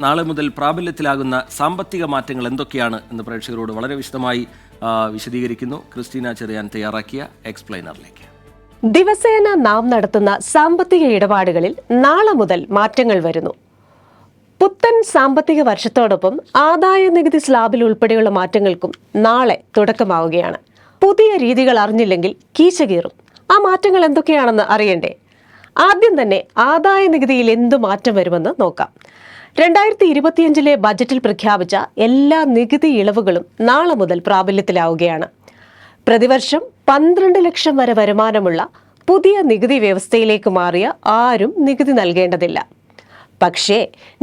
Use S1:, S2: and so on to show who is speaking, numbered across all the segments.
S1: നാളെ മുതൽ പ്രാബല്യത്തിലാകുന്ന സാമ്പത്തിക മാറ്റങ്ങൾ എന്തൊക്കെയാണ് എന്ന് പ്രേക്ഷകരോട് വളരെ വിശദമായി വിശദീകരിക്കുന്നു ക്രിസ്റ്റീന ചെറിയാൻ തയ്യാറാക്കിയ എക്സ്പ്ലെയിനറിലേക്ക്.
S2: ദിവസേന നാം നടത്തുന്ന സാമ്പത്തിക ഇടപാടുകളിൽ നാളെ മുതൽ മാറ്റങ്ങൾ വരുന്നു. പുത്തൻ സാമ്പത്തിക വർഷത്തോടൊപ്പം ആദായ നികുതി സ്ലാബിൽ ഉൾപ്പെടെയുള്ള മാറ്റങ്ങൾക്കും നാളെ തുടക്കമാവുകയാണ്. പുതിയ രീതികൾ അറിഞ്ഞില്ലെങ്കിൽ കീശ കീറും. ആ മാറ്റങ്ങൾ എന്തൊക്കെയാണെന്ന് അറിയണ്ടേ? ആദ്യം തന്നെ ആദായ നികുതിയിൽ എന്തു മാറ്റം വരുമെന്ന് നോക്കാം. 2025 ബജറ്റിൽ പ്രഖ്യാപിച്ച എല്ലാ നികുതി ഇളവുകളും നാളെ മുതൽ പ്രാബല്യത്തിലാവുകയാണ്. പ്രതിവർഷം 12 ലക്ഷം വരെ വരുമാനമുള്ള പുതിയ നികുതി വ്യവസ്ഥയിലേക്ക് മാറിയ ആരും നികുതി നൽകേണ്ടതില്ല. പക്ഷേ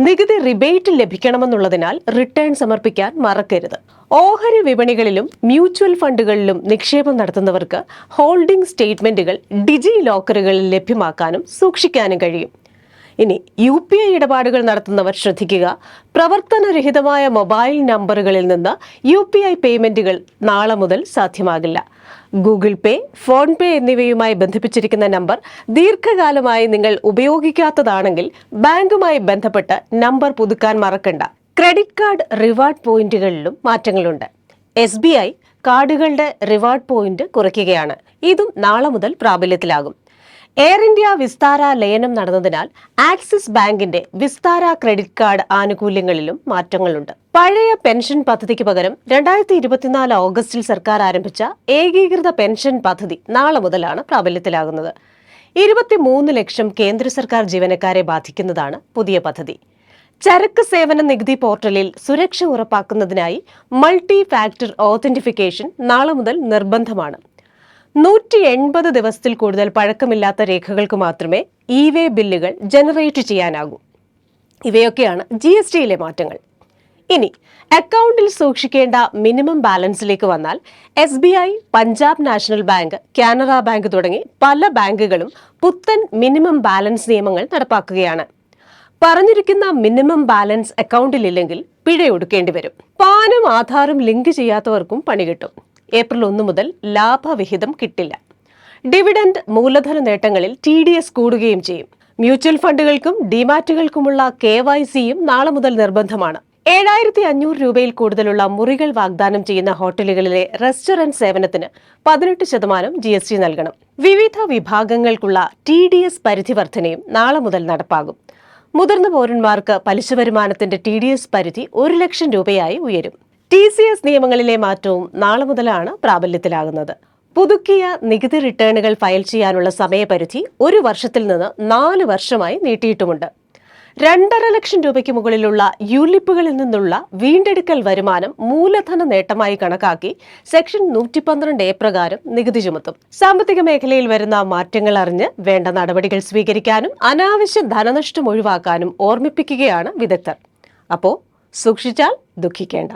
S2: നികുതി റിബേറ്റ് ലഭിക്കണമെന്നുള്ളതിനാൽ റിട്ടേൺ സമർപ്പിക്കാൻ മറക്കരുത്. ഓഹരി വിപണികളിലും മ്യൂച്വൽ ഫണ്ടുകളിലും നിക്ഷേപം നടത്തുന്നവർക്ക് ഹോൾഡിംഗ് സ്റ്റേറ്റ്മെന്റുകൾ ഡിജി ലോക്കറുകളിൽ ലഭ്യമാക്കാനും സൂക്ഷിക്കാനും കഴിയും. ഇനി UPI ഇടപാടുകൾ നടത്തുന്നവർ ശ്രദ്ധിക്കുക. പ്രവർത്തനരഹിതമായ മൊബൈൽ നമ്പറുകളിൽ നിന്ന് UPI പേയ്മെന്റുകൾ നാളെ മുതൽ സാധ്യമാകില്ല. ഗൂഗിൾ പേ, ഫോൺ പേ എന്നിവയുമായി ബന്ധിപ്പിച്ചിരിക്കുന്ന നമ്പർ ദീർഘകാലമായി നിങ്ങൾ ഉപയോഗിക്കാത്തതാണെങ്കിൽ ബാങ്കുമായി ബന്ധപ്പെട്ട് നമ്പർ പുതുക്കാൻ മറക്കണ്ട. ക്രെഡിറ്റ് കാർഡ് റിവാർഡ് പോയിന്റുകളിലും മാറ്റങ്ങളുണ്ട്. SBI കാർഡുകളുടെ റിവാർഡ് പോയിന്റ് കുറയ്ക്കുകയാണ്. ഇതും നാളെ മുതൽ പ്രാബല്യത്തിലാകും. എയർ ഇന്ത്യ വിസ്താര ലയനം നടന്നതിനാൽ ആക്സിസ് ബാങ്കിന്റെ വിസ്താര ക്രെഡിറ്റ് കാർഡ് ആനുകൂല്യങ്ങളിലും മാറ്റങ്ങളുണ്ട്. പഴയ പെൻഷൻ പദ്ധതിക്ക് പകരം 2024 ഓഗസ്റ്റിൽ സർക്കാർ ആരംഭിച്ച ഏകീകൃത പെൻഷൻ പദ്ധതി നാളെ മുതലാണ് പ്രാബല്യത്തിലാകുന്നത്. 23 ലക്ഷം കേന്ദ്ര സർക്കാർ ജീവനക്കാരെ ബാധിക്കുന്നതാണ് പുതിയ പദ്ധതി. ചരക്ക് സേവന നികുതി പോർട്ടലിൽ സുരക്ഷ ഉറപ്പാക്കുന്നതിനായി മൾട്ടി ഫാക്ടർ ഓതന്റിഫിക്കേഷൻ നാളെ മുതൽ നിർബന്ധമാണ്. 180 ദിവസത്തിൽ കൂടുതൽ പഴക്കമില്ലാത്ത രേഖകൾക്ക് മാത്രമേ ഇ-വേ ബില്ലുകൾ ജനറേറ്റ് ചെയ്യാനാകൂ. ഇവയൊക്കെയാണ് GSTയിലെ മാറ്റങ്ങൾ. ഇനി അക്കൗണ്ടിൽ സൂക്ഷിക്കേണ്ട മിനിമം ബാലൻസിലേക്ക് വന്നാൽ SBI, Punjab national bank, Canara bank തുടങ്ങി പല ബാങ്കുകളും പുത്തൻ മിനിമം ബാലൻസ് നിയമങ്ങൾ നടപ്പാക്കുകയാണ്. പറഞ്ഞിരിക്കുന്ന മിനിമം ബാലൻസ് അക്കൗണ്ടിലില്ലെങ്കിൽ പിഴയൊടുക്കേണ്ടി വരും. പാനും ആധാറും ലിങ്ക് ചെയ്യാത്തവർക്കും പണി കിട്ടും. ഏപ്രിൽ 1 മുതൽ ലാഭവിഹിതം കിട്ടില്ല. ഡിവിഡന്റ് മൂലധന നേട്ടങ്ങളിൽ TDS കൂടുകയും ചെയ്യും. മ്യൂച്വൽ ഫണ്ടുകൾക്കും ഡിമാറ്റുകൾക്കുമുള്ള KYCയും നാളെ മുതൽ നിർബന്ധമാണ്. 7500 രൂപയിൽ കൂടുതലുള്ള മുറികൾ വാഗ്ദാനം ചെയ്യുന്ന ഹോട്ടലുകളിലെ റെസ്റ്റോറന്റ് സേവനത്തിന് 18% GST നൽകണം. വിവിധ വിഭാഗങ്ങൾക്കുള്ള TDS പരിധി വർധനയും നാളെ മുതൽ നടപ്പാകും. മുതിർന്ന പൗരന്മാർക്ക് പലിശ വരുമാനത്തിന്റെ TDS പരിധി 1 ലക്ഷം രൂപയായി ഉയരും. TCS നിയമങ്ങളിലെ മാറ്റവും നാളെ മുതലാണ് പ്രാബല്യത്തിലാകുന്നത്. പുതുക്കിയ നികുതി റിട്ടേണുകൾ ഫയൽ ചെയ്യാനുള്ള സമയപരിധി 1 വർഷത്തിൽ നിന്ന് 4 വർഷമായി നീട്ടിയിട്ടുമുണ്ട്. 2.5 ലക്ഷം രൂപയ്ക്ക് മുകളിലുള്ള യൂലിപ്പുകളിൽ നിന്നുള്ള വീണ്ടെടുക്കൽ വരുമാനം മൂലധന നേട്ടമായി കണക്കാക്കി സെക്ഷൻ 112A പ്രകാരം നികുതി ചുമത്തും. സാമ്പത്തിക മേഖലയിൽ വരുന്ന മാറ്റങ്ങൾ അറിഞ്ഞ് വേണ്ട നടപടികൾ സ്വീകരിക്കാനും അനാവശ്യ ധനനഷ്ടം ഒഴിവാക്കാനും ഓർമ്മിപ്പിക്കുകയാണ് വിദഗ്ധർ. അപ്പോൾ സൂക്ഷിച്ചാൽ ദുഃഖിക്കേണ്ട.